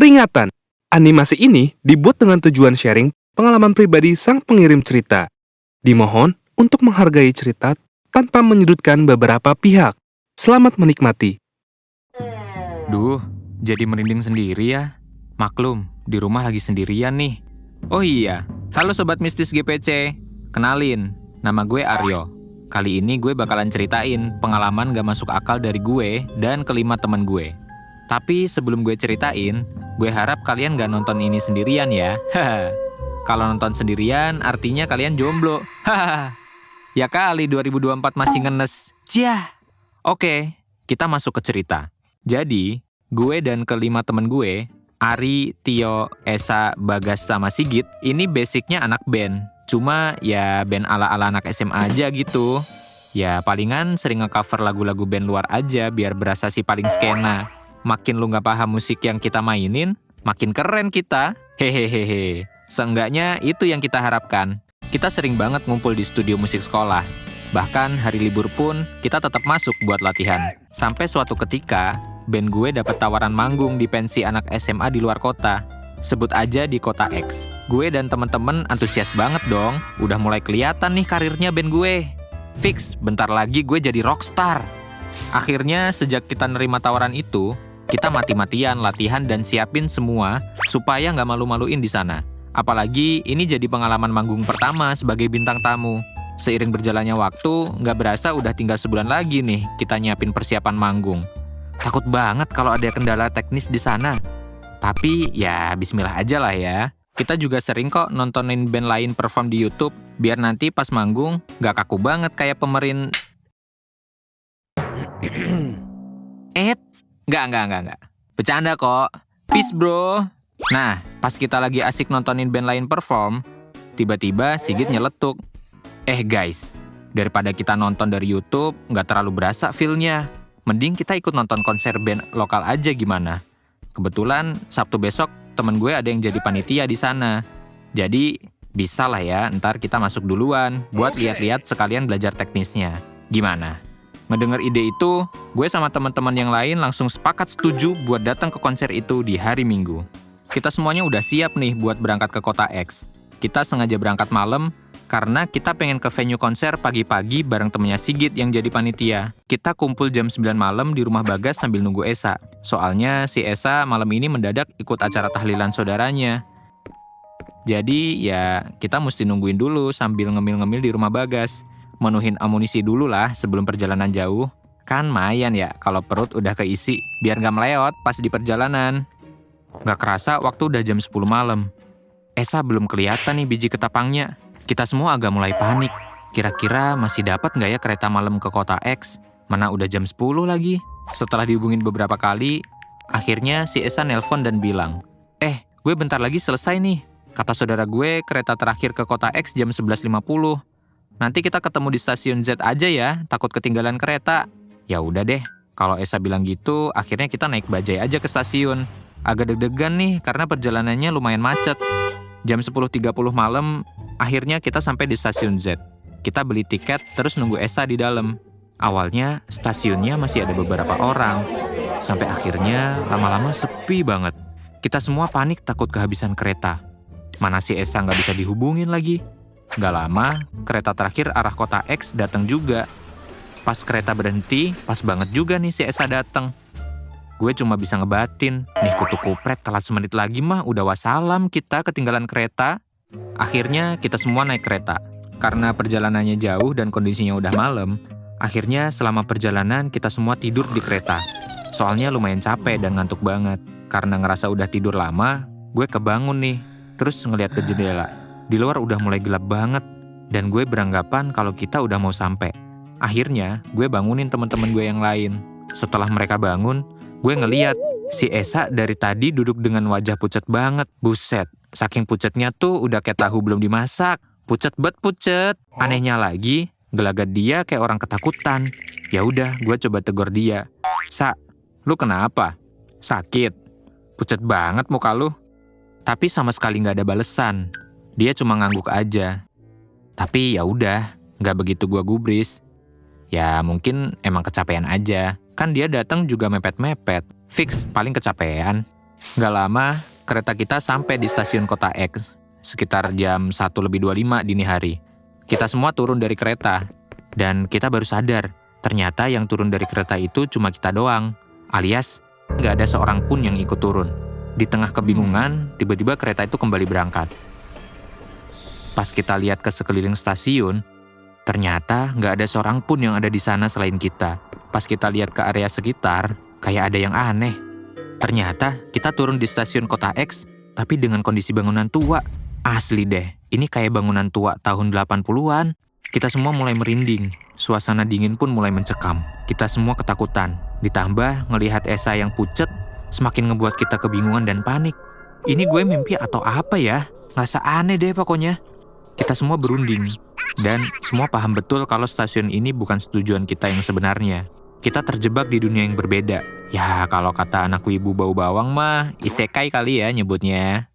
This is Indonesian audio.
Peringatan, animasi ini dibuat dengan tujuan sharing pengalaman pribadi sang pengirim cerita. Dimohon untuk menghargai cerita tanpa menyudutkan beberapa pihak. Selamat menikmati. Duh, jadi merinding sendiri ya. Maklum, di rumah lagi sendirian nih. Oh iya, halo Sobat Mistis GPC. Kenalin, nama gue Aryo. Kali ini gue bakalan ceritain pengalaman gak masuk akal dari gue dan kelima temen gue. Tapi sebelum gue ceritain, gue harap kalian gak nonton ini sendirian ya. Haha. Kalau nonton sendirian, artinya kalian jomblo. Hahaha. Ya kali 2024 masih ngenes. Ciah. Oke, kita masuk ke cerita. Jadi, gue dan kelima temen gue, Ari, Tio, Esa, Bagas, sama Sigit, ini basicnya anak band. Cuma ya band ala-ala anak SMA aja gitu. Ya palingan sering nge-cover lagu-lagu band luar aja biar berasa si paling skena. Makin lu gak paham musik yang kita mainin, makin keren kita. Hehehehe. Seenggaknya itu yang kita harapkan. Kita sering banget ngumpul di studio musik sekolah. Bahkan hari libur pun kita tetap masuk buat latihan. Sampai suatu ketika, band gue dapat tawaran manggung di pensi anak SMA di luar kota. Sebut aja di kota X. Gue dan temen-temen antusias banget dong. Udah mulai kelihatan nih karirnya band gue. Fix, bentar lagi gue jadi rockstar. Akhirnya sejak kita nerima tawaran itu, kita mati-matian latihan dan siapin semua supaya nggak malu-maluin di sana. Apalagi ini jadi pengalaman manggung pertama sebagai bintang tamu. Seiring berjalannya waktu, nggak berasa udah tinggal sebulan lagi nih kita nyiapin persiapan manggung. Takut banget kalau ada kendala teknis di sana. Tapi ya bismillah aja lah ya. Kita juga sering kok nontonin band lain perform di YouTube, biar nanti pas manggung nggak kaku banget kayak pemerin... Nggak. Bercanda kok. Peace bro. Nah, pas kita lagi asik nontonin band lain perform, tiba-tiba Sigit nyeletuk. Guys, daripada kita nonton dari YouTube, nggak terlalu berasa feel-nya. Mending kita ikut nonton konser band lokal aja gimana? Kebetulan Sabtu besok temen gue ada yang jadi panitia di sana. Jadi bisa lah ya, ntar kita masuk duluan buat lihat-lihat sekalian belajar teknisnya. Gimana? Ngedenger ide itu, gue sama teman-teman yang lain langsung sepakat setuju buat datang ke konser itu di hari Minggu. Kita semuanya udah siap nih buat berangkat ke kota X. Kita sengaja berangkat malam karena kita pengen ke venue konser pagi-pagi bareng temennya Sigit yang jadi panitia. Kita kumpul jam 9 malam di rumah Bagas sambil nunggu Esa. Soalnya si Esa malam ini mendadak ikut acara tahlilan saudaranya. Jadi ya kita mesti nungguin dulu sambil ngemil-ngemil di rumah Bagas. Menuhin amunisi dulu lah sebelum perjalanan jauh. Kan mayan ya kalau perut udah keisi biar gak meleot pas di perjalanan. Gak kerasa waktu udah jam 10 malam. Esa belum kelihatan nih biji ketapangnya. Kita semua agak mulai panik. Kira-kira masih dapat nggak ya kereta malam ke kota X? Mana udah jam 10 lagi. Setelah dihubungin beberapa kali, akhirnya si Esa nelpon dan bilang, gue bentar lagi selesai nih. Kata saudara gue kereta terakhir ke kota X jam 11.50. Nanti kita ketemu di stasiun Z aja ya, takut ketinggalan kereta. Ya udah deh, kalau Esa bilang gitu, akhirnya kita naik bajai aja ke stasiun. Agak deg-degan nih karena perjalanannya lumayan macet. Jam 10.30 malam, akhirnya kita sampai di stasiun Z. Kita beli tiket terus nunggu Esa di dalam. Awalnya stasiunnya masih ada beberapa orang. Sampai akhirnya lama-lama sepi banget. Kita semua panik takut kehabisan kereta. Mana si Esa nggak bisa dihubungin lagi. Gak lama, kereta terakhir arah kota X datang juga. Pas kereta berhenti, pas banget juga nih si Esa datang. Gue cuma bisa ngebatin, nih kutu kupret telat semenit lagi mah udah wassalam kita ketinggalan kereta. Akhirnya kita semua naik kereta. Karena perjalanannya jauh dan kondisinya udah malam, akhirnya selama perjalanan kita semua tidur di kereta. Soalnya lumayan capek dan ngantuk banget. Karena ngerasa udah tidur lama, gue kebangun nih, terus ngeliat ke jendela. Di luar udah mulai gelap banget, dan gue beranggapan kalau kita udah mau sampai. Akhirnya, gue bangunin teman-teman gue yang lain. Setelah mereka bangun, gue ngeliat si Esa dari tadi duduk dengan wajah pucet banget. Buset, saking pucetnya tuh udah kayak tahu belum dimasak. Pucet bet pucet. Anehnya lagi, gelagat dia kayak orang ketakutan. Ya udah, gue coba tegur dia. Sa, lu kenapa? Sakit? Pucet banget muka lu. Tapi sama sekali nggak ada balesan. Dia cuma ngangguk aja. Tapi ya udah, nggak begitu gue gubris. Ya mungkin emang kecapean aja. Kan dia datang juga mepet-mepet. Fix paling kecapean. Nggak lama, kereta kita sampai di stasiun Kota X, sekitar jam 1:25 dini hari. Kita semua turun dari kereta, dan kita baru sadar, ternyata yang turun dari kereta itu cuma kita doang, alias nggak ada seorang pun yang ikut turun. Di tengah kebingungan, tiba-tiba kereta itu kembali berangkat. Pas kita lihat ke sekeliling stasiun, ternyata nggak ada seorang pun yang ada di sana selain kita. Pas kita lihat ke area sekitar, kayak ada yang aneh. Ternyata kita turun di stasiun Kota X, tapi dengan kondisi bangunan tua. Asli deh, ini kayak bangunan tua tahun 80-an. Kita semua mulai merinding, suasana dingin pun mulai mencekam. Kita semua ketakutan, ditambah ngelihat Esa yang pucet, semakin ngebuat kita kebingungan dan panik. Ini gue mimpi atau apa ya? Ngerasa aneh deh pokoknya. Kita semua berunding, dan semua paham betul kalau stasiun ini bukan tujuan kita yang sebenarnya. Kita terjebak di dunia yang berbeda. Ya, kalau kata anak wibu bau bawang mah, isekai kali ya nyebutnya.